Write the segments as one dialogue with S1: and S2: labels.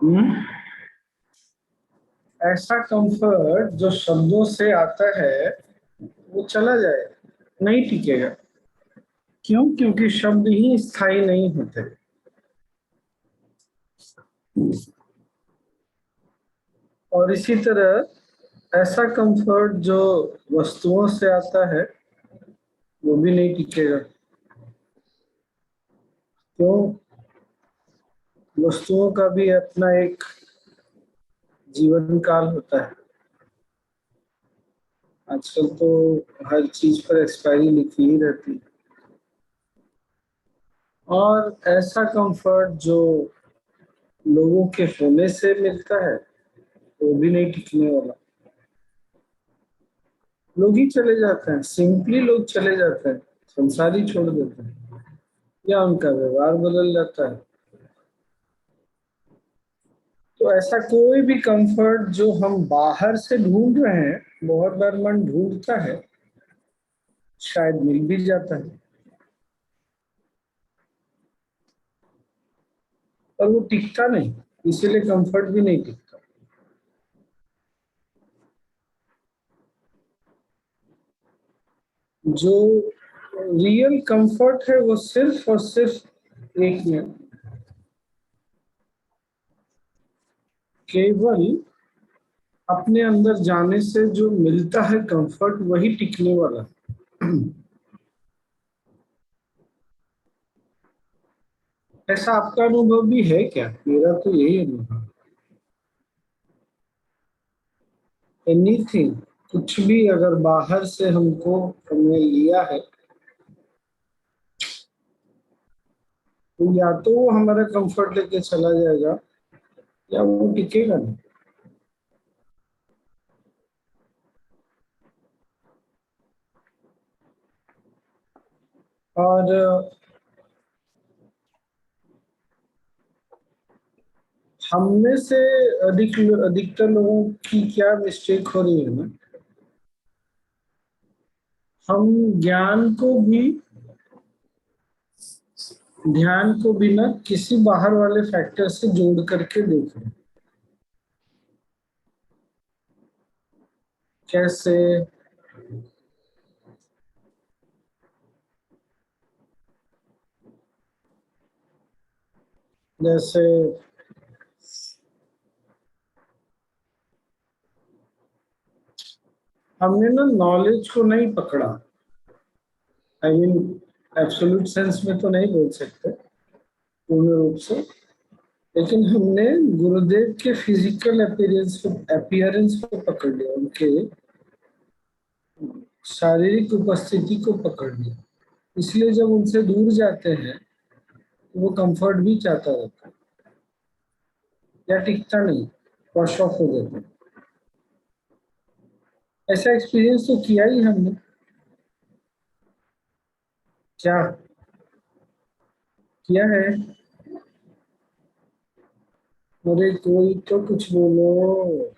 S1: हम्म, ऐसा कंफर्ट जो शब्दों से आता है वो चला जाएगा, नहीं टिकेगा। क्यों? क्योंकि शब्द ही स्थायी नहीं होते। और इसी तरह ऐसा कंफर्ट जो वस्तुओं से आता है वो भी नहीं टिकेगा। क्यों? वस्तुओं का भी अपना एक जीवन काल होता है। आजकल तो हर चीज पर एक्सपायरी लिखी ही रहती है। और ऐसा कंफर्ट जो लोगों के होने से मिलता है वो भी नहीं टिकने वाला। लोग ही चले जाते हैं, सिंपली लोग चले जाते हैं, संसार ही छोड़ देते हैं, या उनका व्यवहार बदल जाता है। तो ऐसा कोई भी कंफर्ट जो हम बाहर से ढूंढ रहे हैं, बहुत बार मन ढूंढता है, शायद मिल भी जाता है, पर वो टिकता नहीं, इसीलिए कंफर्ट भी नहीं टिकता। जो रियल कंफर्ट है वो सिर्फ और सिर्फ एक में, केवल अपने अंदर जाने से जो मिलता है कंफर्ट वही टिकने वाला है। ऐसा आपका अनुभव भी है क्या? मेरा तो यही अनुभव। एनीथिंग, कुछ भी अगर बाहर से हमने लिया है तो या तो वो हमारा कंफर्ट लेके चला जाएगा या वो टिकेगा नहीं। और हम में से अधिकतर लोगों की क्या मिस्टेक हो रही है ना, हम ज्ञान को भी, ध्यान को भी ना किसी बाहर वाले फैक्टर से जोड़ करके देख रहे हैं। कैसे? जैसे हमने ना नॉलेज को नहीं पकड़ा। आई मीन एब्सोल्यूट सेंस में तो नहीं बोल सकते पूर्ण रूप से, लेकिन हमने गुरुदेव के फिजिकल अपीयरेंस को पकड़ लिया, उनके शारीरिक उपस्थिति को पकड़ लिया। इसलिए जब उनसे दूर जाते हैं तो वो कंफर्ट भी चाहता रहता है, या टिकता नहीं, वॉश ऑफ हो जाता है। ऐसा एक्सपीरियंस तो किया ही हमने। क्या किया है? अरे कोई तो कुछ बोलो।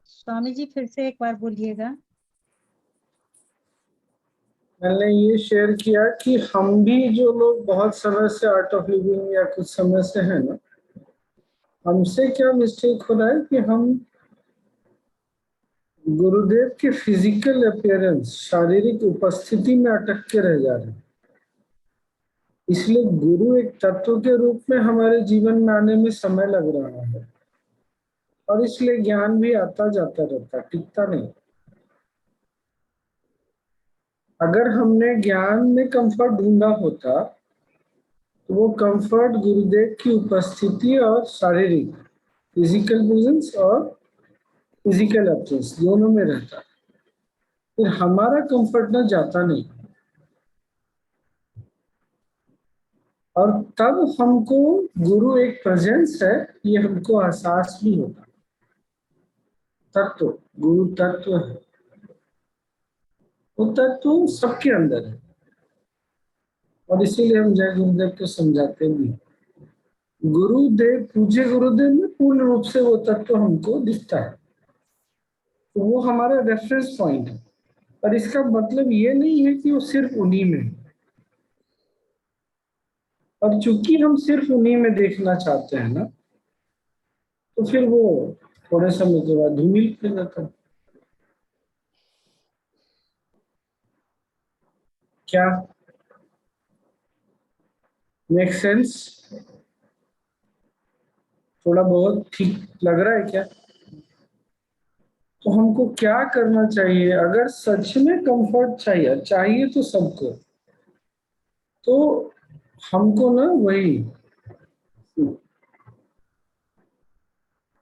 S2: स्वामी जी फिर से एक बार बोलिएगा।
S1: मैंने ये शेयर किया कि हम भी जो लोग बहुत समय से आर्ट ऑफ लिविंग या कुछ समय से हैं ना, हमसे क्या मिस्टेक हो रहा है कि हम गुरुदेव के फिजिकल अपीयरेंस, शारीरिक उपस्थिति में अटक के रह जा रहे हैं। इसलिए गुरु एक तत्व के रूप में हमारे जीवन में आने में समय लग रहा है, और इसलिए ज्ञान भी आता जाता रहता, टिकता नहीं। अगर हमने ज्ञान में कंफर्ट ढूंढा होता तो वो कंफर्ट गुरुदेव की उपस्थिति और शारीरिक, फिजिकल प्रेजेंस और फिजिकल एब्सेंस दोनों में रहता, फिर हमारा कंफर्ट ना जाता नहीं। और तब हमको गुरु एक प्रेजेंस है ये हमको एहसास भी होता। तत्व, गुरु तत्व है, वो तत्व सबके अंदर है, और इसीलिए हम जय गुरुदेव को समझाते भी हैं। गुरुदेव, पूज्य गुरुदेव में पूर्ण रूप से वो तत्व हमको दिखता है, तो वो हमारा रेफरेंस पॉइंट है। पर इसका मतलब ये नहीं है कि वो सिर्फ उन्हीं में है। और चूंकि हम सिर्फ उन्हीं में देखना चाहते हैं ना, तो फिर वो थोड़े समय के बाद धूमिल पड़ जाता है। क्या मेक सेंस? थोड़ा बहुत ठीक लग रहा है क्या? तो हमको क्या करना चाहिए अगर सच में कंफर्ट चाहिए, चाहिए तो सबको, तो हमको ना वही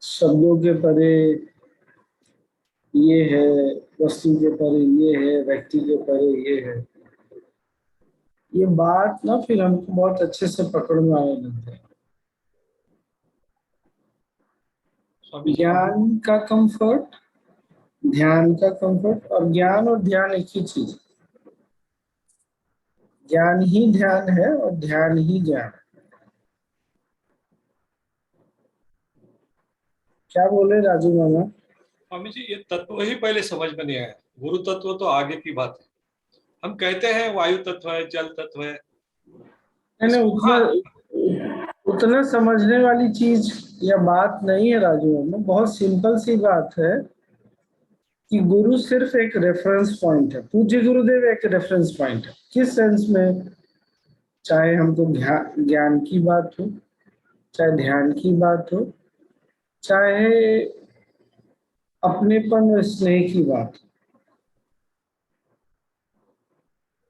S1: शब्दों के परे ये है, वस्तु के परे ये है, व्यक्ति के परे ये है, ये बात ना फिर हमको बहुत अच्छे से पकड़ में आने लगता है।
S3: स्वामी जी
S1: ज्ञान का कंफर्ट, ध्यान का कंफर्ट, और ज्ञान और ध्यान एक ही चीज है। ज्ञान ही ध्यान है और ध्यान ही ज्ञान है। क्या बोले राजू मामा?
S3: स्वामी जी, ये तत्व ही पहले समझ में नहीं आया। गुरु तत्व तो आगे की बात है। हम कहते हैं वायु तत्व है, जल तत्व है।
S1: नहीं, उतना उतना समझने वाली चीज या बात नहीं है राजू मामा। बहुत सिंपल सी बात है कि गुरु सिर्फ एक रेफरेंस पॉइंट है। पूज्य गुरुदेव एक रेफरेंस पॉइंट है। किस सेंस में? चाहे हमको ज्ञान की बात हो, चाहे ध्यान की बात हो, चाहे अपनेपन और स्नेह की बात हो,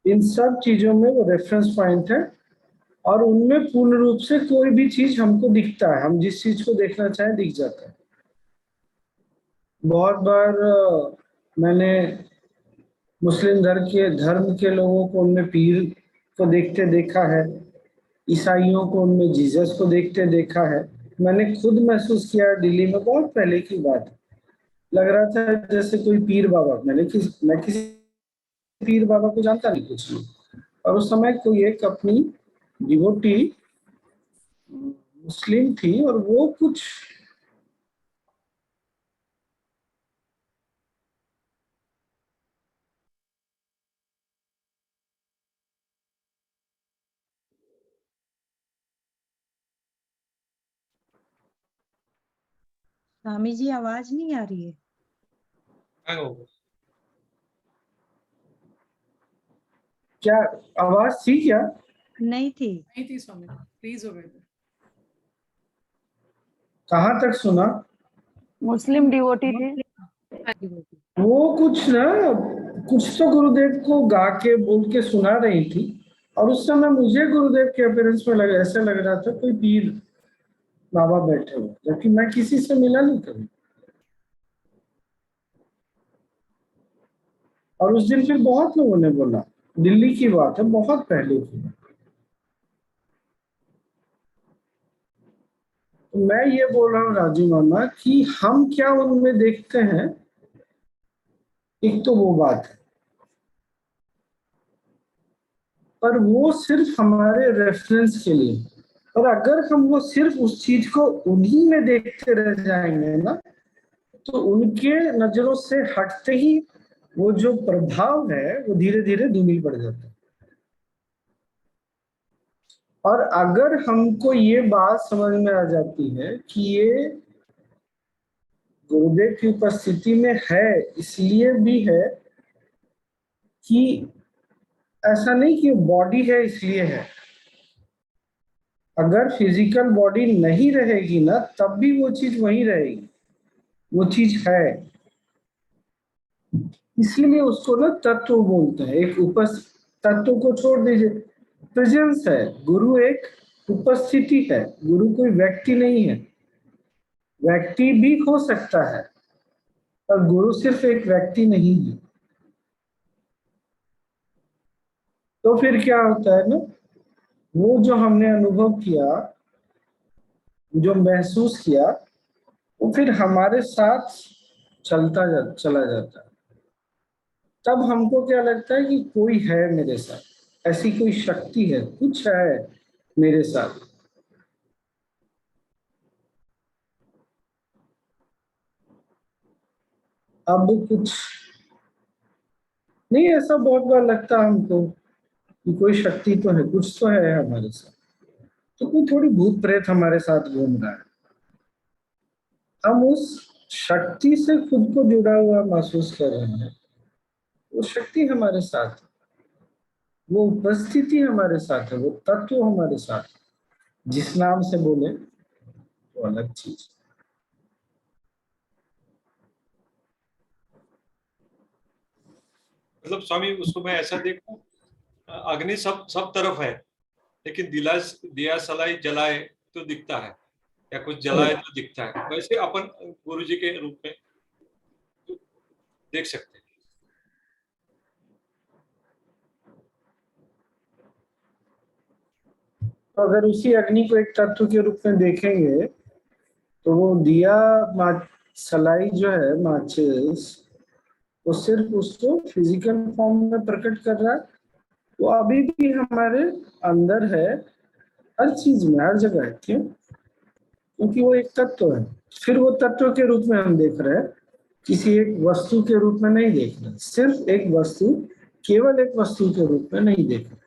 S1: इन सब चीजों में वो रेफरेंस पॉइंट है। और उनमें पूर्ण रूप से कोई भी चीज हमको दिखता है, हम जिस चीज को देखना चाहें दिख जाता है। बहुत बार मैंने मुस्लिम धर्म के लोगों को उनमें पीर को देखते देखा है, ईसाइयों को उनमें जीसस को देखते देखा है। मैंने खुद महसूस किया दिल्ली में, बहुत पहले की बात है। लग रहा था जैसे कोई पीर बाबा, मैं किसी पीर बाबा को जानता नहीं, कुछ नहीं। और उस समय कोई एक अपनी डिवोटी मुस्लिम थी और वो कुछ
S2: स्वामी जी आवाज नहीं आ रही है।
S3: हैंग हो गया।
S1: क्या आवाज थी क्या?
S2: नहीं थी।
S4: नहीं थी स्वामी, प्लीज हो गए थे।
S1: कहाँ तक सुना?
S5: मुस्लिम डिवोटी थे।
S1: वो कुछ ना, कुछ तो गुरुदेव को गा के बोल के सुना रही थी। और उस समय मुझे गुरुदेव के अपीयरेंस में लगा, ऐसा लग रहा था कोई पीर बाबा बैठे हुए, जबकि मैं किसी से मिला नहीं कभी। और उस दिन फिर बहुत लोगों ने बोला, दिल्ली की बात है, बहुत पहले की बात। तो मैं ये बोल रहा हूँ राजू मामा कि हम क्या उनमें देखते हैं, एक तो वो बात है, पर वो सिर्फ हमारे रेफरेंस के लिए। और अगर हम वो सिर्फ उस चीज को उन्हीं में देखते रह जाएंगे ना, तो उनके नजरों से हटते ही वो जो प्रभाव है वो धीरे धीरे धूमिल पड़ जाता है। और अगर हमको ये बात समझ में आ जाती है कि ये गुरुदेव की उपस्थिति में है, इसलिए भी है कि ऐसा नहीं कि बॉडी है इसलिए है। अगर फिजिकल बॉडी नहीं रहेगी ना, तब भी वो चीज वहीं रहेगी, वो चीज है। इसीलिए उसको ना तत्व बोलते हैं। एक तत्व को छोड़ दीजिए, प्रेजेंस है। गुरु एक उपस्थिति है, गुरु कोई व्यक्ति नहीं है। व्यक्ति भी हो सकता है, पर गुरु सिर्फ एक व्यक्ति नहीं है। तो फिर क्या होता है ना, वो जो हमने अनुभव किया, जो महसूस किया, वो फिर हमारे साथ चला जाता है। तब हमको क्या लगता है कि कोई है मेरे साथ, ऐसी कोई शक्ति है, कुछ है मेरे साथ। अब कुछ नहीं, ऐसा बहुत बार लगता है हमको कि कोई शक्ति तो है, कुछ तो है हमारे साथ। तो कोई थोड़ी भूत प्रेत हमारे साथ घूम रहा है, हम उस शक्ति से खुद को जुड़ा हुआ महसूस कर रहे हैं। वो शक्ति हमारे साथ है, वो उपस्थिति हमारे साथ है, वो तत्व हमारे साथ है। जिस नाम से बोले वो अलग चीज।
S3: मतलब स्वामी उसको मैं ऐसा देखूं, अग्नि सब सब तरफ है, लेकिन दिया सलाई जलाए तो दिखता है, या कुछ जलाए तो दिखता है। वैसे अपन गुरु जी के रूप में देख सकते हैं।
S1: तो अगर उसी अग्नि को एक तत्व के रूप में देखेंगे तो वो दिया सलाई जो है, माचिस, वो सिर्फ उसको फिजिकल फॉर्म में प्रकट कर रहा है। वो अभी भी हमारे अंदर है, हर चीज में, हर जगह है। क्यों? क्योंकि वो एक तत्व है। फिर वो तत्व के रूप में हम देख रहे हैं, किसी एक वस्तु के रूप में नहीं देख रहे। सिर्फ एक वस्तु, केवल एक वस्तु के रूप में नहीं देख रहे।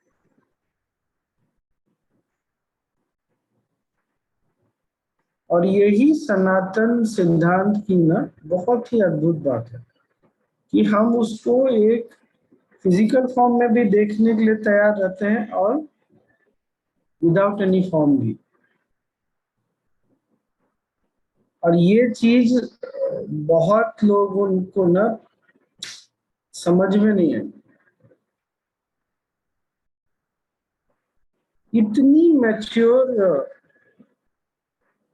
S1: और यही सनातन सिद्धांत की ना बहुत ही अद्भुत बात है कि हम उसको एक फिजिकल फॉर्म में भी देखने के लिए तैयार रहते हैं और विदाउट एनी फॉर्म भी। और ये चीज बहुत लोगों को ना समझ में नहीं है। इतनी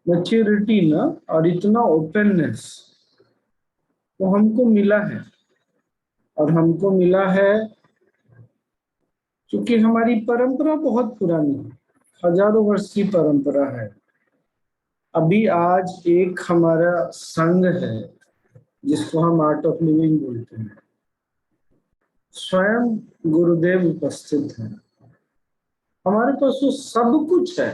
S1: मैच्योरिटी ना और इतना ओपननेस तो हमको मिला है। और हमको मिला है क्योंकि हमारी परंपरा बहुत पुरानी है, हजारों वर्ष की परंपरा है। अभी आज एक हमारा संघ है जिसको हम आर्ट ऑफ लिविंग बोलते हैं। स्वयं गुरुदेव उपस्थित हैं। हमारे पास तो सब कुछ है।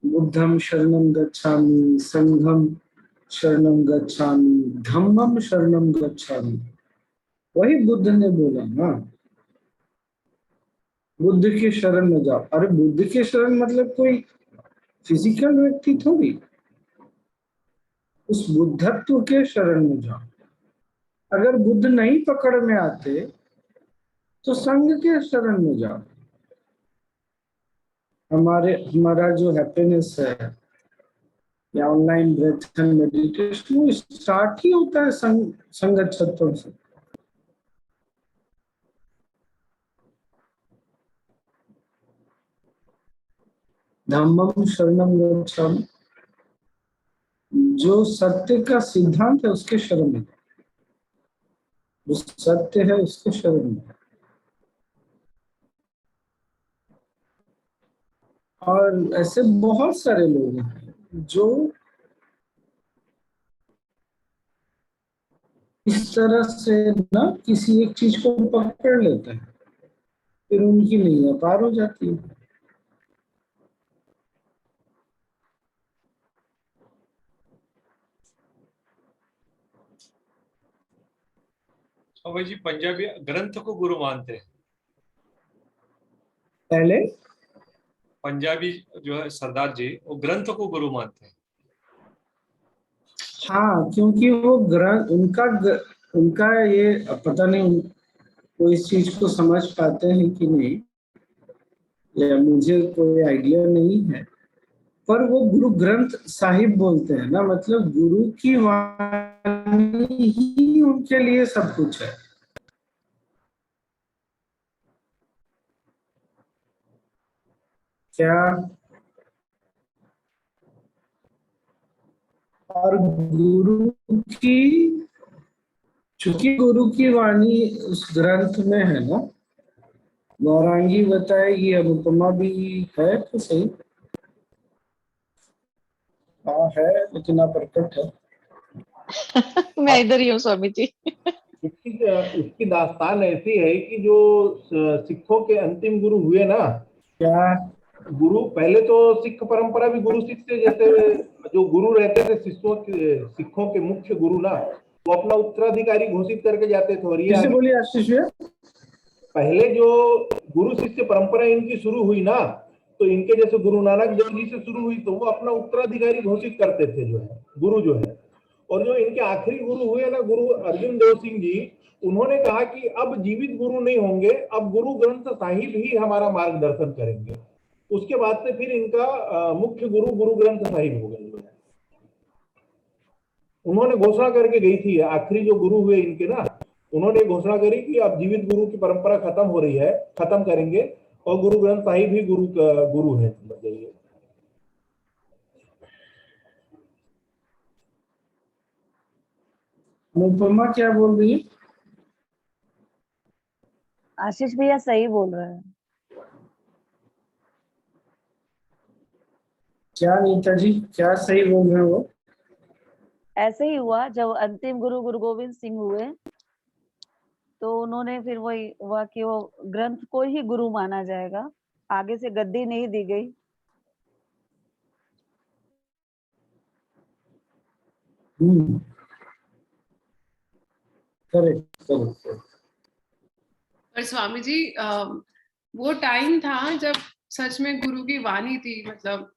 S1: बुद्धम शरणम गच्छामि, संघम शरणम गच्छामि, धम्मम शरणम गच्छामि। वही बुद्ध ने बोला ना, बुद्ध के शरण में जाओ। अरे बुद्ध के शरण मतलब कोई फिजिकल व्यक्ति थोड़ी, उस बुद्धत्व के शरण में जाओ। अगर बुद्ध नहीं पकड़ में आते तो संघ के शरण में जाओ। हमारा जो हैप्पीनेस है या ऑनलाइन ब्रेथ एंड मेडिटेशन, वो स्टार्ट ही होता है संगत सत्वों से। धम्मम शरणम गच्छामि, जो सत्य का सिद्धांत है उसके शरण में, जो सत्य है उसके शरण में। और ऐसे बहुत सारे लोग हैं जो इस तरह से ना किसी एक चीज को पकड़ लेते हैं, फिर उनकी नैया पार हो जाती है।
S3: स्वामी जी पंजाबी ग्रंथ को गुरु मानते हैं।
S1: पहले
S3: पंजाबी जो है सरदार जी, वो ग्रंथ को गुरु मानते हैं।
S1: हाँ, क्योंकि वो ग्रंथ उनका ये पता नहीं वो इस चीज को समझ पाते हैं कि नहीं, या मुझे कोई आइडिया नहीं है। पर वो गुरु ग्रंथ साहिब बोलते हैं ना, मतलब गुरु की वाणी ही उनके लिए सब कुछ है। क्या? और गुरु की, चूंकि गुरु की वाणी उस ग्रंथ में है ना, गौरांगी बताएगी, अनुपमा भी है तो सही। हाँ है, लेकिन अप्रकट है।
S5: मैं इधर ही हूँ स्वामी जी।
S6: इसकी दास्तान ऐसी है कि जो सिखों के अंतिम गुरु हुए ना,
S1: क्या?
S6: गुरु पहले तो सिख परंपरा भी गुरु शिष्य जैसे जो गुरु रहते थे सिखों के मुख्य गुरु ना, वो अपना उत्तराधिकारी घोषित करके जाते थे। और ये
S1: किसे बोलिए आशीष भैया?
S6: पहले जो गुरु शिष्य परंपरा इनकी शुरू हुई ना, तो इनके जैसे गुरु नानक देव जी से शुरू हुई तो वो अपना उत्तराधिकारी घोषित करते थे जो है गुरु जो है। और जो इनके आखिरी गुरु हुए ना गुरु अर्जुन देव सिंह जी, उन्होंने कहा कि अब जीवित गुरु नहीं होंगे, अब गुरु ग्रंथ साहिब ही हमारा मार्गदर्शन करेंगे। उसके बाद से फिर इनका मुख्य गुरु गुरु ग्रंथ साहिब हो गए जो है। उन्होंने घोषणा करके गई थी, आखिरी जो गुरु हुए इनके ना, उन्होंने घोषणा करी कि अब जीवित गुरु की परंपरा खत्म हो रही है, खत्म करेंगे और गुरु ग्रंथ साहिब ही गुरु है। बताइए।
S1: अनुपमा क्या बोल रही है?
S7: आशीष भैया सही बोल रहे हैं।
S1: क्या नीता जी, क्या सही बोल रहे हो वो?
S7: ऐसे ही हुआ जब अंतिम गुरु गुरु गोविंद सिंह हुए तो उन्होंने फिर वही हुआ कि वो ग्रंथ को ही गुरु माना जाएगा, आगे से गद्दी नहीं दी गई।
S1: Correct correct.
S4: पर स्वामी जी वो टाइम था जब सच में गुरु की वाणी थी। मतलब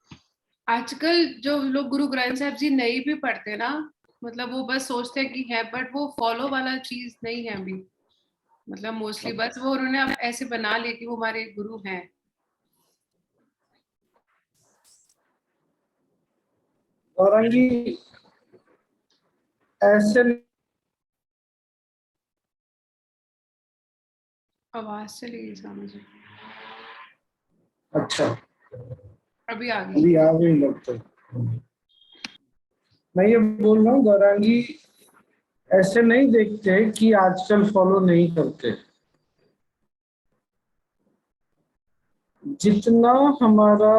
S4: आजकल जो लोग गुरु ग्रंथ साहब जी नहीं भी पढ़ते ना, मतलब वो बस सोचते हैं कि है, बट वो फॉलो वाला चीज नहीं है अभी। मतलब मोस्टली बस वो उन्होंने अब ऐसे बना लिया कि वो हमारे गुरु हैं।
S1: औरंगी ऐसे
S4: आवाज चली गई स्वामी जी,
S1: अच्छा
S4: अभी आ गई।
S1: अभी आ गई लगता है। मैं ये बोल रहा हूँ गौरांगी ऐसे नहीं देखते कि आजकल फॉलो नहीं करते। जितना हमारा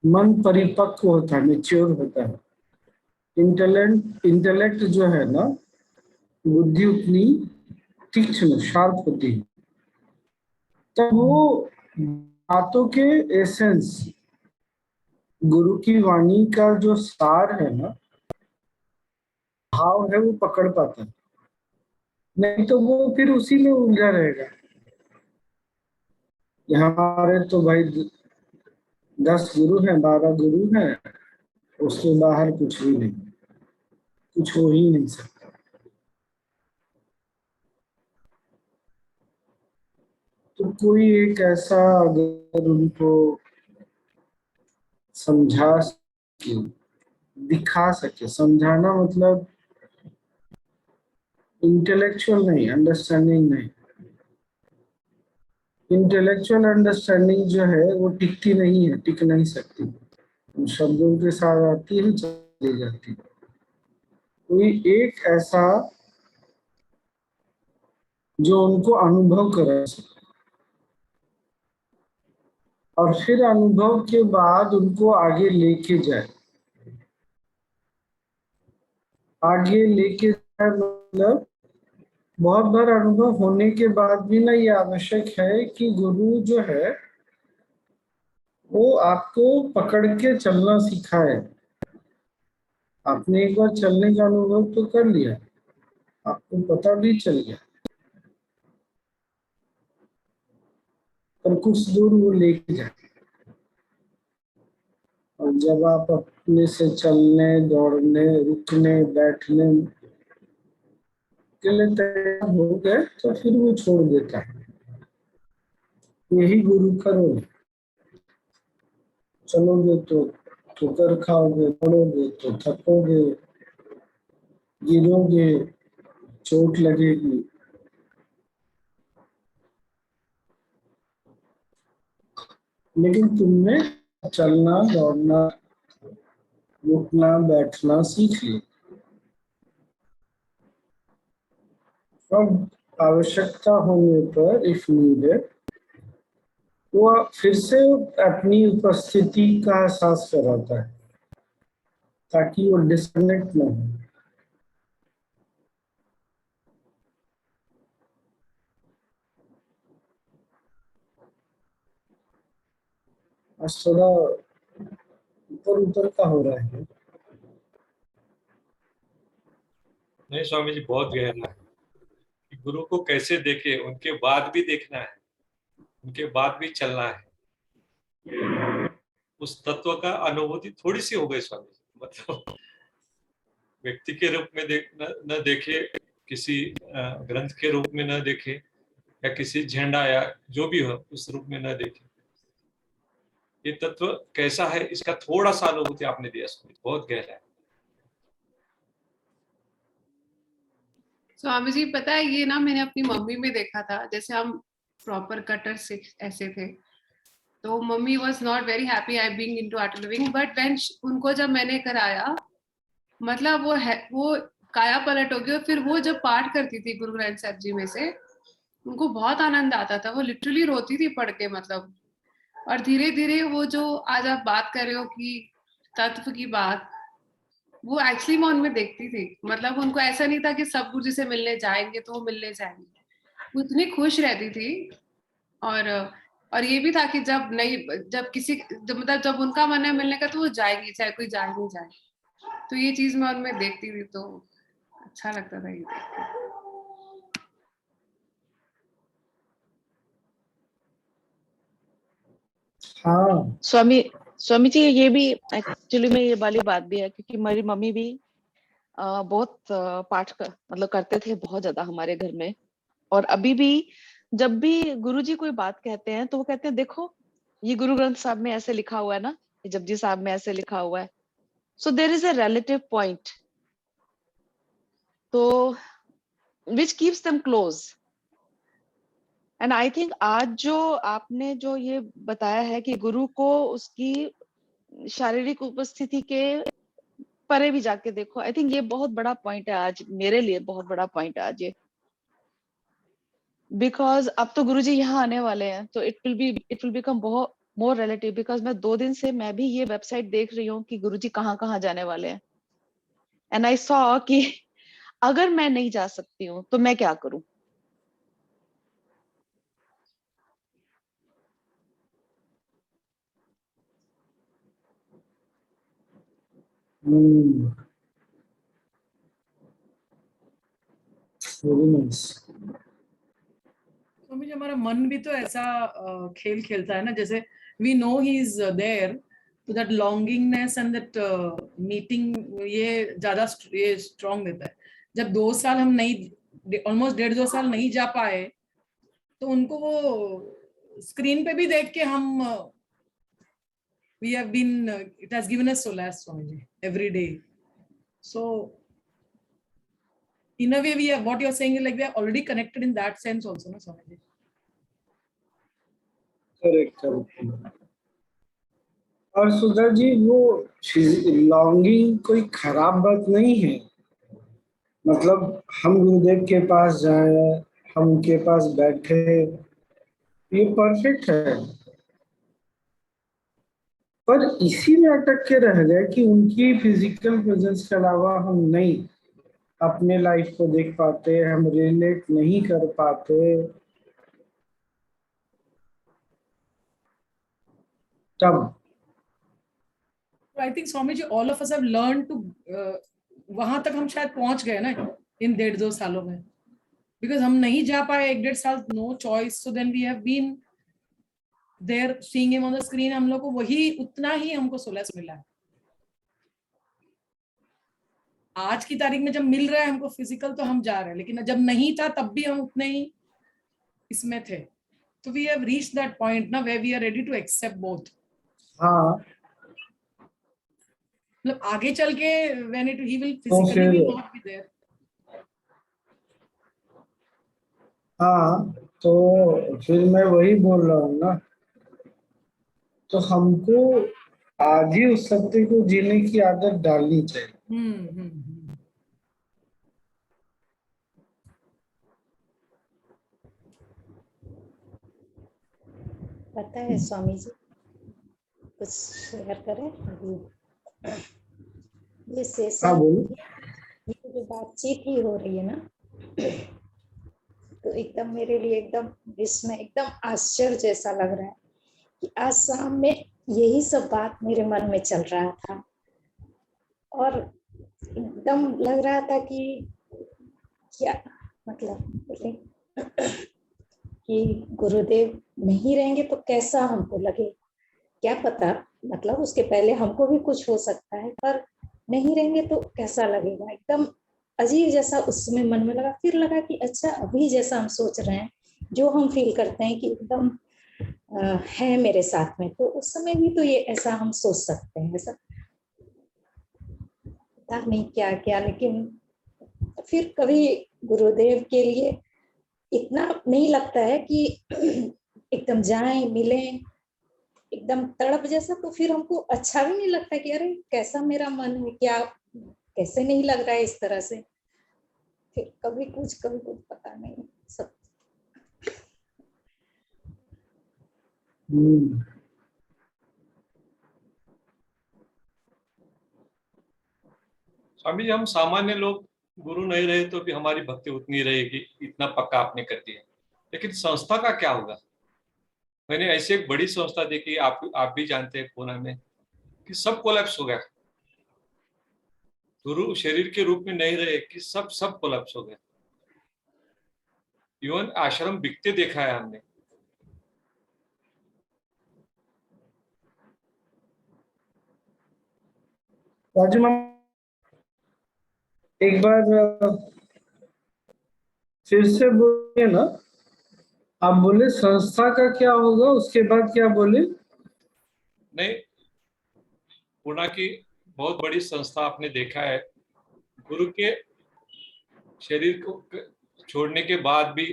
S1: मन परिपक्व होता है, मेच्योर होता है, इंटेलेक्ट जो है ना, बुद्धि उतनी तीक्ष्ण शार्प होती है, तब वो बातों के एसेंस, गुरु की वाणी का जो सार है ना, भाव है, वो पकड़ पाता है। नहीं तो वो फिर उसी में उलझा रहेगा। हमारे तो भाई 10 गुरु हैं, 12 गुरु हैं, उसके बाहर कुछ भी नहीं, कुछ हो ही नहीं सकता। तो कोई एक ऐसा अगर उनको समझा सके, दिखा सके, समझाना मतलब इंटेलेक्चुअल नहीं, अंडरस्टैंडिंग नहीं। इंटेलेक्चुअल अंडरस्टैंडिंग जो है वो टिकती नहीं है, टिक नहीं सकती, उन शब्दों के साथ आती है, चली जाती है। कोई एक ऐसा जो उनको अनुभव करा सके, और फिर अनुभव के बाद उनको आगे लेके जाए। आगे लेके जाए मतलब बहुत बार अनुभव होने के बाद भी ना, ये आवश्यक है कि गुरु जो है वो आपको पकड़ के चलना सिखाए। आपने एक बार चलने का अनुभव तो कर लिया, आपको पता भी चल गया, पर कुछ दूर वो लेके जाए। और जब आप अपने से चलने, दौड़ने, रुकने, बैठने के लिए तैयार हो गए तो फिर वो छोड़ देता है। यही गुरु करोगे, चलोगे तो ठोकर खाओगे, दौड़ोगे तो थकोगे, गिरोगे, चोट लगेगी, लेकिन तुमने चलना, दौड़ना, रुकना, बैठना सीख लिया। अब आवश्यकता होने पर, इफ नीडेड, वो फिर से अपनी उपस्थिति का एहसास कराता है, ताकि वो डिस्कनेक्ट न हो। आज थोड़ा ऊपर ऊपर का हो रहा है।
S3: नहीं स्वामी जी, बहुत गहरा है कि गुरु को कैसे देखे, उनके बाद भी देखना है, उनके बाद भी चलना है। उस तत्व का अनुभूति थोड़ी सी हो गई स्वामी जी। मतलब व्यक्ति के रूप में न देखे, किसी ग्रंथ के रूप में न देखे, या किसी झंडा या जो भी हो उस रूप में न देखे। ये तत्व कैसा है इसका थोड़ा सा अनुभूति आपने दिया स्वामी, बहुत गहरा है।
S4: स्वामी जी पता है ये ना मैंने अपनी मम्मी में देखा था, जैसे हम प्रॉपर कटर से ऐसे थे, तो mummy was not very happy I being into art living, but when उनको जब मैंने कराया, मतलब वो काया पलट हो गई। और फिर वो जब पाठ करती थी गुरु ग्रंथ साहिब जी में से, उनको बहुत आनंद आता था, वो लिटरली रोती थी पढ़ के, मतलब। और धीरे धीरे वो जो आज आप बात कर रहे हो कि तत्व की बात, वो एक्चुअली मैं उनमें देखती थी। मतलब उनको ऐसा नहीं था कि सब गुरु जी से मिलने जाएंगे तो वो मिलने जाएंगे, वो इतनी खुश रहती थी। और ये भी था कि जब उनका मन है मिलने का तो वो जाएगी, चाहे कोई जाए नहीं जाए। तो ये चीज मैं उनमें देखती थी, तो अच्छा लगता था ये देख के।
S1: हाँ
S5: स्वामी जी ये भी एक्चुअली में ये वाली बात भी है, क्योंकि मेरी मम्मी भी बहुत मतलब करते थे बहुत ज्यादा हमारे घर में। और अभी भी जब भी गुरुजी कोई बात कहते हैं तो वो कहते हैं देखो ये गुरु ग्रंथ साहब में ऐसे लिखा हुआ है ना, ये जपजी साहब में ऐसे लिखा हुआ है, so there is a relative point, तो which keeps them close. And I think आज जो आपने जो ये बताया है कि गुरु को उसकी शारीरिक उपस्थिति के परे भी जाके देखो, आई थिंक ये बहुत बड़ा पॉइंट है आज, मेरे लिए बहुत बड़ा पॉइंट है आज ये। बिकॉज अब तो गुरुजी यहाँ आने वाले हैं, तो इट विल बिकम बहुत मोर रिलेटिव। बिकॉज मैं 2 दिन से मैं भी ये वेबसाइट देख रही हूँ कि गुरुजी कहाँ कहाँ जाने वाले हैं। एंड आई सॉ कि अगर मैं नहीं जा सकती हूँ तो मैं क्या करूं।
S1: Very nice.
S8: स्वामी जी हमारा मन भी तो ऐसा खेल खेलता है ना, जैसे we know he is there, तो that longingness and that meeting ये ज्यादा ये स्ट्रॉन्ग देता है। जब 2 साल हम नहीं, ऑलमोस्ट 1.5-2 साल नहीं जा पाए, तो उनको वो स्क्रीन पे भी देख के हम we have been it has given us solace, Swamiji, every day. So in a way we are, what you're saying is like we are already connected in that sense also, na Swamiji?
S1: Correct correct. और सुधा जी वो longing कोई खराब बात नहीं है, मतलब हम गुरुदेव के पास जाएं, हम उनके पास बैठे, ये परफेक्ट है। पर इसी में अटक के रह गए कि उनकी फिजिकल प्रेजेंस के अलावा हम नहीं अपने लाइफ को देख पाते, हम रिलेट नहीं कर पाते, तब
S8: I think Swamiji, all of us have learned to वहां तक हम शायद पहुंच गए ना इन 1.5-2 सालों में, बिकॉज हम नहीं जा पाए 1.5 साल, no choice, so then we have been there seeing him on the screen. हम लोग को वही उतना ही हमको सोलेस मिला है। आज की तारीख में जब मिल रहा है हमको फिजिकल तो हम जा रहे हैं, लेकिन जब नहीं था तब भी हम उतने ही इसमें थे। तो we have reached that point ना where we are ready to accept both.
S1: हाँ
S8: मतलब आगे चल के व्हेन इट ही विल
S1: तो
S8: फिजिकली
S1: फिर
S8: नॉट बी देयर।
S1: हाँ तो फिर मैं वही बोल रहा हूँ ना, तो हमको आज ही उस सत्य को जीने की आदत डालनी चाहिए।
S9: पता है स्वामी जी, कुछ शेयर करें अभी? ये
S1: हाँ
S9: सेशन,
S1: बोलो।
S9: ये जो बातचीत ही हो रही है ना, तो एकदम मेरे लिए एकदम इसमें एकदम आश्चर्य जैसा लग रहा है कि आज शाम में यही सब बात मेरे मन में चल रहा था, और एकदम लग रहा था कि क्या मतलब बोले कि गुरुदेव नहीं रहेंगे तो कैसा हमको लगे, क्या पता, मतलब उसके पहले हमको भी कुछ हो सकता है, पर नहीं रहेंगे तो कैसा लगेगा, एकदम अजीब जैसा उस समय मन में लगा। फिर लगा कि अच्छा, अभी जैसा हम सोच रहे हैं, जो हम फील करते हैं कि एकदम है मेरे साथ में, तो उस समय भी तो ये ऐसा हम सोच सकते हैं। ऐसा पता नहीं क्या क्या, लेकिन फिर कभी गुरुदेव के लिए इतना नहीं लगता है कि एकदम जाएं मिलें एकदम तड़प जैसा, तो फिर हमको अच्छा भी नहीं लगता कि अरे कैसा मेरा मन है, क्या कैसे नहीं लग रहा है इस तरह से। फिर कभी कुछ पता नहीं सब।
S3: स्वामी जी, हम सामान्य लोग गुरु नहीं रहे तो भी हमारी भक्ति उतनी रहेगी, इतना पक्का आपने कर दिया। लेकिन संस्था का क्या होगा? मैंने ऐसी एक बड़ी संस्था देखी, आप भी जानते हैं पुणे में, कि सब कोलैप्स हो गया। गुरु शरीर के रूप में नहीं रहे कि सब कोलैप्स हो गए। इवन आश्रम बिकते देखा है हमने।
S1: राजू मैम, एक बार फिर से बोलिए ना। आप बोले संस्था का क्या होगा, उसके बाद क्या बोले?
S3: नहीं, पुणे की बहुत बड़ी संस्था आपने देखा है, गुरु के शरीर को छोड़ने के बाद भी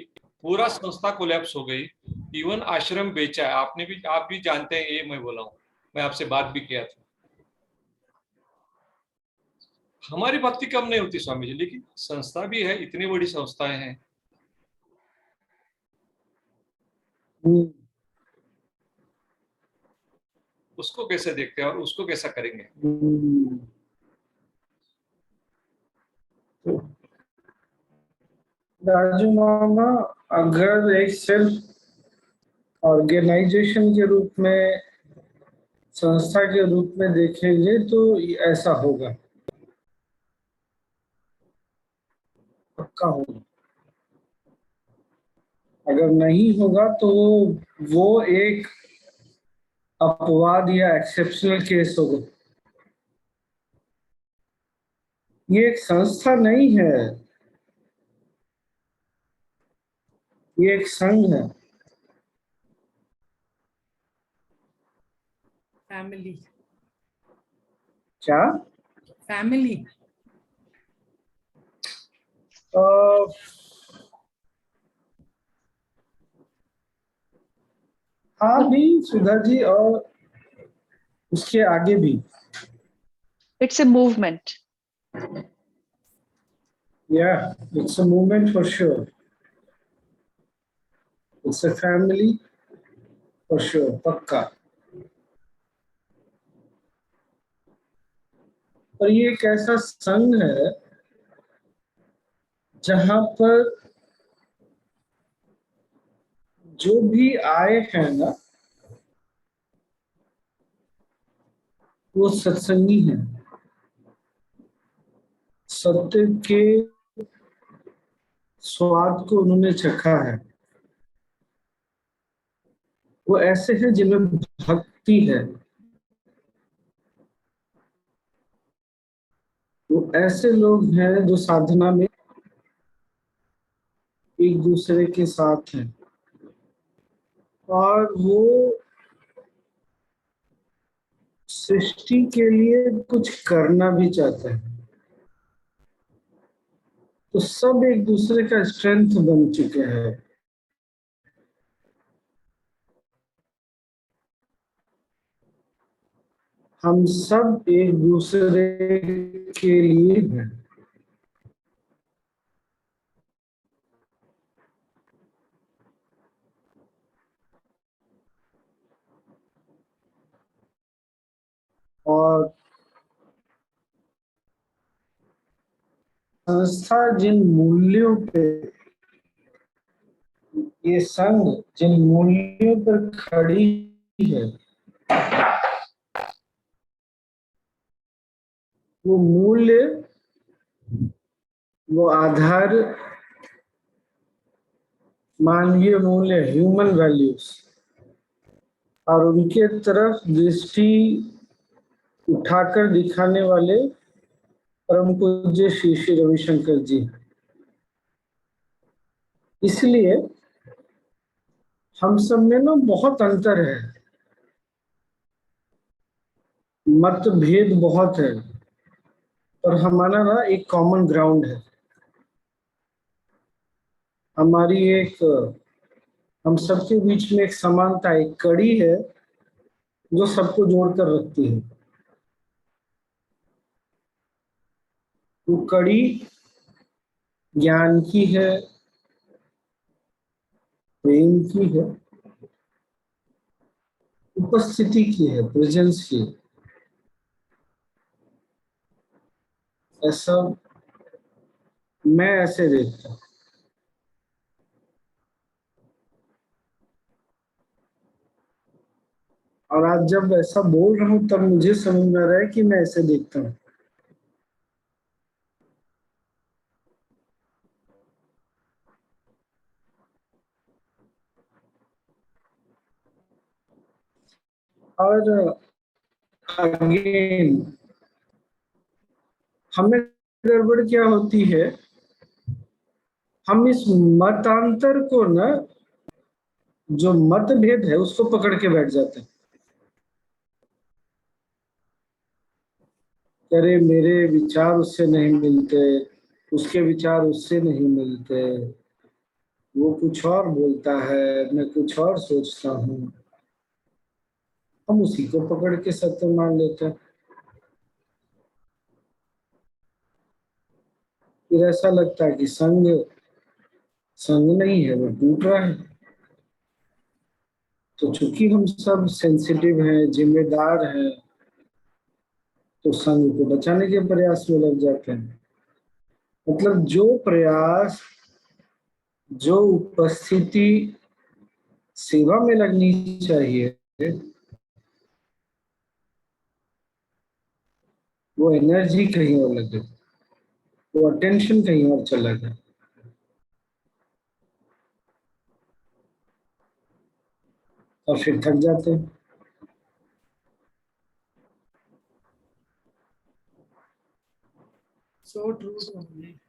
S3: पूरा संस्था कोलैप्स हो गई। इवन आश्रम बेचा है। आप भी जानते हैं, ये मैं बोला हूँ, मैं आपसे बात भी किया था। हमारी भक्ति कम नहीं होती स्वामी जी, लेकिन संस्था भी है, इतनी बड़ी संस्थाएं हैं। उसको कैसे देखते हैं और उसको कैसा करेंगे?
S1: राजू मामा, अगर एक सेल्फ ऑर्गेनाइजेशन के रूप में, संस्था के रूप में देखेंगे तो ऐसा होगा, पक्का होगा। अगर नहीं होगा तो वो एक अपवाद या एक्सेप्शनल केस होगा। ये एक संस्था नहीं है, ये एक संघ है।
S8: फैमिली।
S1: क्या?
S8: फैमिली।
S1: हाँ भी सुधा जी, और उसके आगे भी।
S5: It's a movement.
S1: Yeah, it's a movement for sure. It's a family for sure, पक्का। और ये एक ऐसा संघ है जहां पर जो भी आए हैं ना, वो सत्संगी हैं, सत्य के स्वाद को उन्होंने चखा है। वो ऐसे हैं जिनमें भक्ति है, वो ऐसे लोग हैं जो साधना में एक दूसरे के साथ हैं, और वो सृष्टि के लिए कुछ करना भी चाहते हैं। तो सब एक दूसरे का स्ट्रेंथ बन चुके हैं। हम सब एक दूसरे के लिए हैं। और संस्था जिन मूल्यों पे, ये संघ जिन मूल्यों पर खड़ी है, वो मूल्य, वो आधार मानवीय मूल्य, ह्यूमन वैल्यूज, और उनके तरफ दृष्टि उठाकर दिखाने वाले परम पूज्य श्री श्री रविशंकर जी। इसलिए हम सब में ना बहुत अंतर है, मतभेद बहुत है, पर हमारा ना एक कॉमन ग्राउंड है। हमारी एक, हम सबके बीच में एक समानता, एक कड़ी है जो सबको जोड़कर रखती है। वो कड़ी ज्ञान की है, प्रेम की है, उपस्थिति की है, प्रेजेंस की है। ऐसा मैं ऐसे देखता हूँ। और आज जब ऐसा बोल रहा हूं तब मुझे समझ में आ रहा है कि मैं ऐसे देखता हूँ। और अगेन हमें गड़बड़ क्या होती है, हम इस मतांतर को ना, जो मतभेद है उसको पकड़ के बैठ जाते हैं। अरे मेरे विचार उससे नहीं मिलते, उसके विचार उससे नहीं मिलते, वो कुछ और बोलता है, मैं कुछ और सोचता हूँ। हम उसी को पकड़ के सत्य मान लेते हैं। फिर ऐसा लगता है कि संग संग नहीं है, वो टूट रहा है। तो चूंकि हम सब सेंसिटिव हैं, जिम्मेदार हैं, तो संग को बचाने के प्रयास में लग जाते हैं। मतलब जो प्रयास, जो उपस्थिति सेवा में लगनी चाहिए, वो एनर्जी कहीं और लग गई, वो अटेंशन कहीं और चला गया, और फिर थक जाते हैं।
S8: So true, Swami.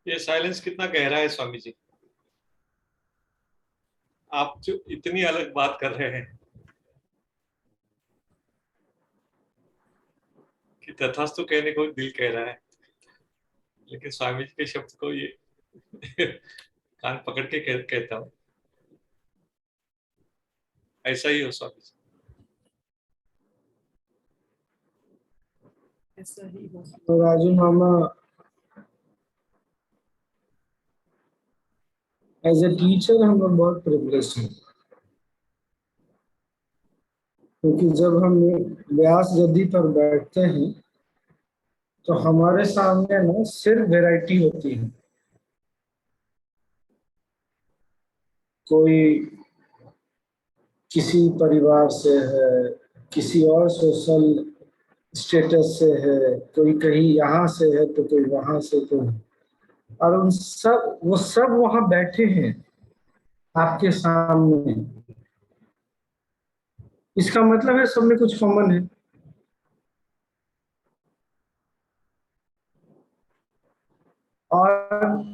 S3: ये साइलेंस कितना गहरा है स्वामी जी। आप जो इतनी अलग बात कर रहे हैं कि तथास्तु कहने को दिल कह रहा है, लेकिन स्वामी जी के शब्द को ये कान पकड़ के कहता हूँ, ऐसा ही हो स्वामी जी।
S8: ऐसा ही हो।
S1: तो राजू मामा, एज ए टीचर हम लोग बहुत प्रिविलेज्ड हैं, क्योंकि जब हम व्यास गद्दी पर बैठते हैं तो हमारे सामने ना सिर्फ वैरायटी होती है। कोई किसी परिवार से है, किसी और सोशल स्टेटस से है, कोई कहीं यहाँ से है तो कोई वहां से, तो और उन सब, वो सब वहां बैठे हैं आपके सामने। इसका मतलब है सब में कुछ कॉमन है। और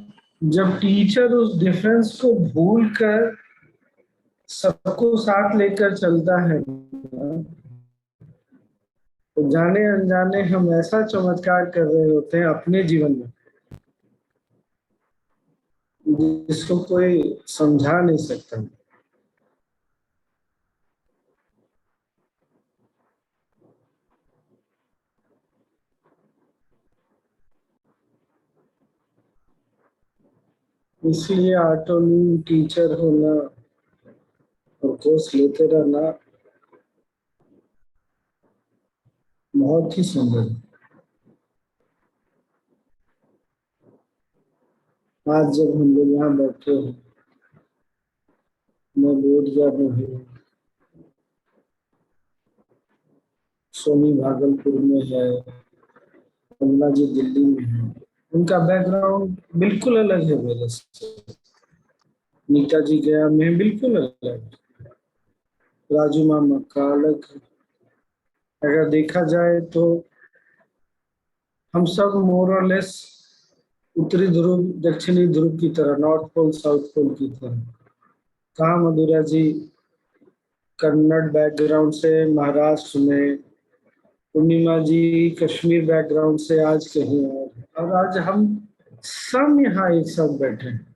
S1: जब टीचर उस डिफरेंस को भूल कर सबको साथ लेकर चलता है, तो जाने अनजाने हम ऐसा चमत्कार कर रहे होते हैं अपने जीवन में जिसको कोई समझा नहीं सकता। इसलिए ऑटोनॉमी टीचर होना और कोर्स लेते रहना बहुत ही सुंदर। आज जब हम लोग यहाँ बैठे हैं, मैं बोधगया में हूँ, सोनी भागलपुर में है, कमला जी दिल्ली में है। उनका बैकग्राउंड बिल्कुल अलग है मेरे से। नीता जी गया में बिल्कुल अलग, राजू मामा का अलग। अगर देखा जाए तो हम सब मोर और लेस उत्तरी ध्रुव दक्षिणी ध्रुव की तरह, नॉर्थ पोल साउथ पोल की तरह। कहा मधुरा जी कन्नड़ बैकग्राउंड से महाराष्ट्र में, पूर्णिमा जी कश्मीर बैकग्राउंड से आज कहीं और आज हम सब यहाँ एक साथ बैठे हैं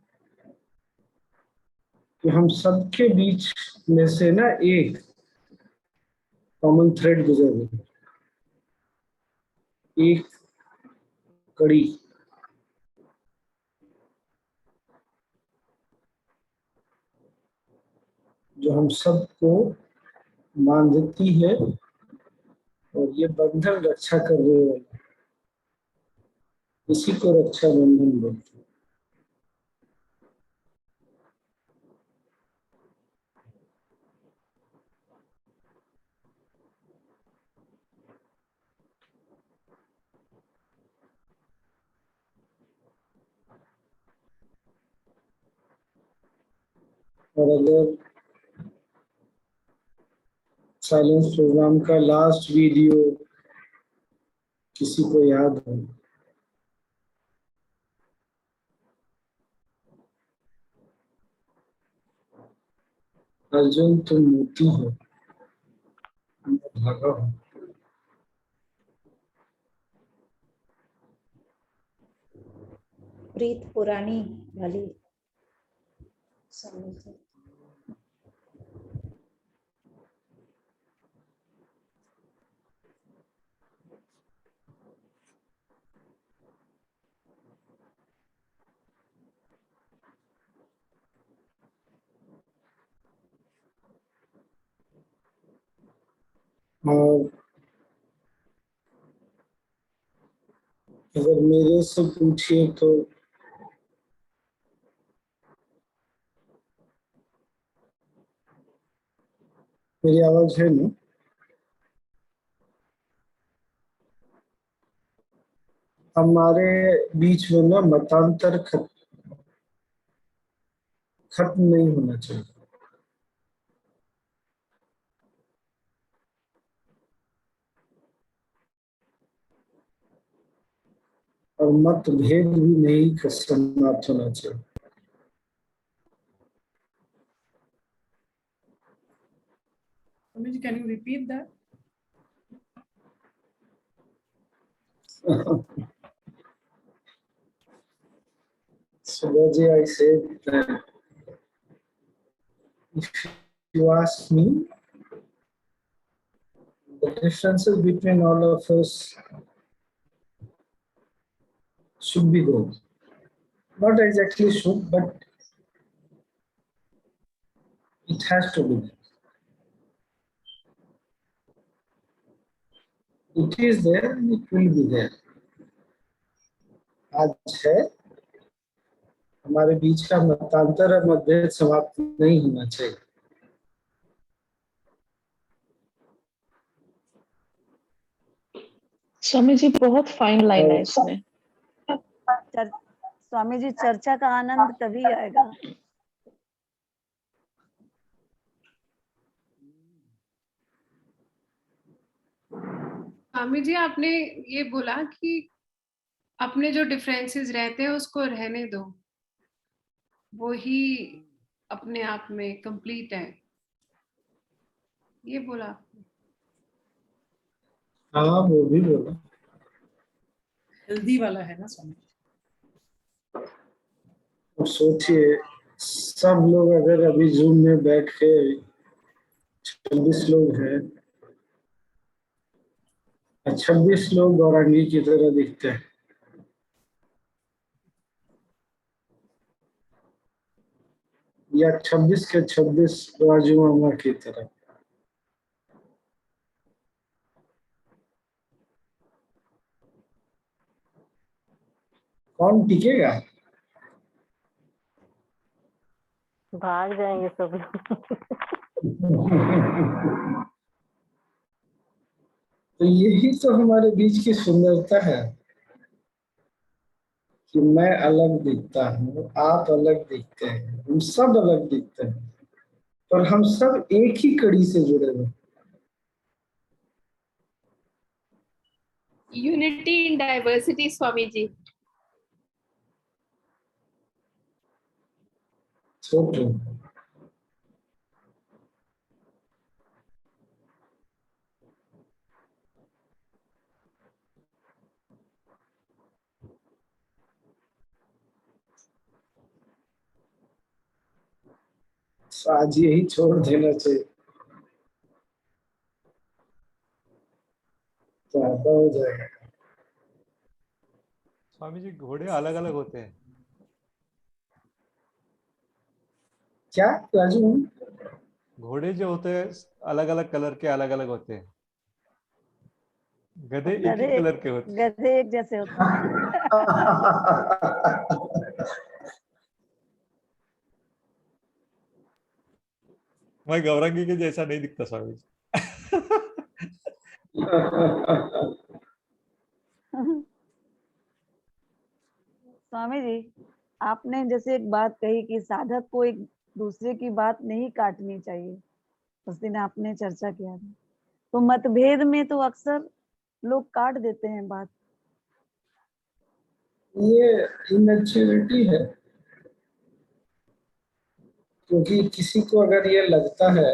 S1: कि हम सबके बीच में से ना एक कॉमन थ्रेड गुजर रही है, एक कड़ी जो हम सबको बांधती है, और ये बंधन रक्षा कर रहे हैं, इसी को रक्षा बंधन बोलते हैं। और अगर साइलेंस प्रोग्राम का लास्ट वीडियो किसी को याद हो, अर्जुन तुम मोती हो, मैं धागा हूँ।
S9: प्रीत पुरानी वाली सॉन्ग है।
S1: और अगर मेरे से पूछिए तो मेरी आवाज है ना? हमारे बीच में ना मतांतर खत्म नहीं होना चाहिए। और मतभेद भी नहीं समाप्त होना चाहिए।
S8: Can you repeat that?
S1: Subhaji, I said that if you ask me, the differences between all of us should be there. Not exactly should, but it has to be there. It is there and it will be there. आज है, हमारे बीच का मतांतर और मतभेद समाप्त नहीं होना चाहिए।
S5: स्वामी जी बहुत फाइन लाइन है इसमें।
S7: स्वामी जी चर्चा का आनंद तभी आएगा।
S4: स्वामी जी आपने ये बोला कि अपने जो डिफरेंसेस रहते हैं उसको रहने दो, वो ही अपने आप में कंप्लीट है, ये बोला आपने।
S1: हाँ वो भी बोला।
S8: हेल्दी वाला है ना स्वामी।
S1: अब सोचिए सब लोग अगर अभी जूम में बैठ के 26 लोग हैं, 26 लोग गौरांगी की तरह दिखते हैं, या 26 के 26 राजू मामा की तरह, कौन टिकेगा?
S10: भाग जाएंगे सब लोग।
S1: तो यही तो हमारे बीच की सुंदरता है कि मैं अलग दिखता हूँ, आप अलग दिखते हैं, हम सब अलग दिखते हैं, पर हम सब एक ही कड़ी से जुड़े हुए हैं।
S11: Unity in diversity, Swami ji.
S1: So true. तो आज यही छोड़ देना चाहिए, ज्यादा हो जाएगा।
S3: स्वामी जी घोड़े अलग अलग होते हैं।
S1: क्या राजू?
S3: घोड़े जो होते हैं अलग अलग कलर के अलग अलग होते हैं, गधे एक ही कलर के होते हैं।
S7: गधे एक जैसे होते हैं।
S3: मैं गौरंगी के जैसा नहीं दिखता स्वामी जी।
S7: स्वामी जी, आपने जैसे एक बात कही कि साधक को एक दूसरे की बात नहीं काटनी चाहिए, उस दिन आपने चर्चा किया था। तो मतभेद में तो अक्सर लोग काट देते हैं बात।
S1: ये इमेच्योरिटी है, क्योंकि किसी को अगर ये लगता है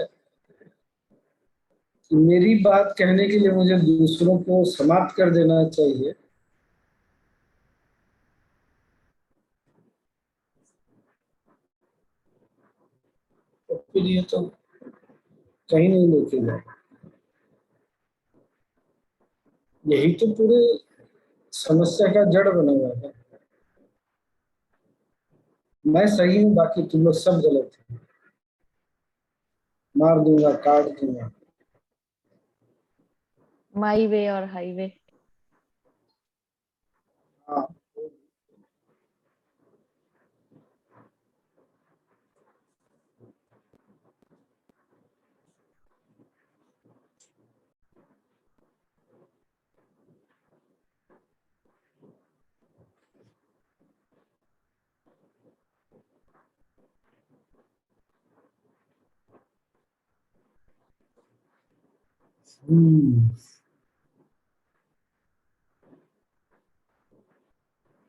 S1: कि मेरी बात कहने के लिए मुझे दूसरों को समाप्त कर देना चाहिए, तो फिर ये तो कहीं नहीं लेके जाए। यही तो पूरे समस्या का जड़ बना हुआ है। मैं सही हूँ, बाकी तुम लोग सब गलत हैं, मार दूंगा, काट दूंगा।
S5: माई वे और हाईवे।
S1: हाँ,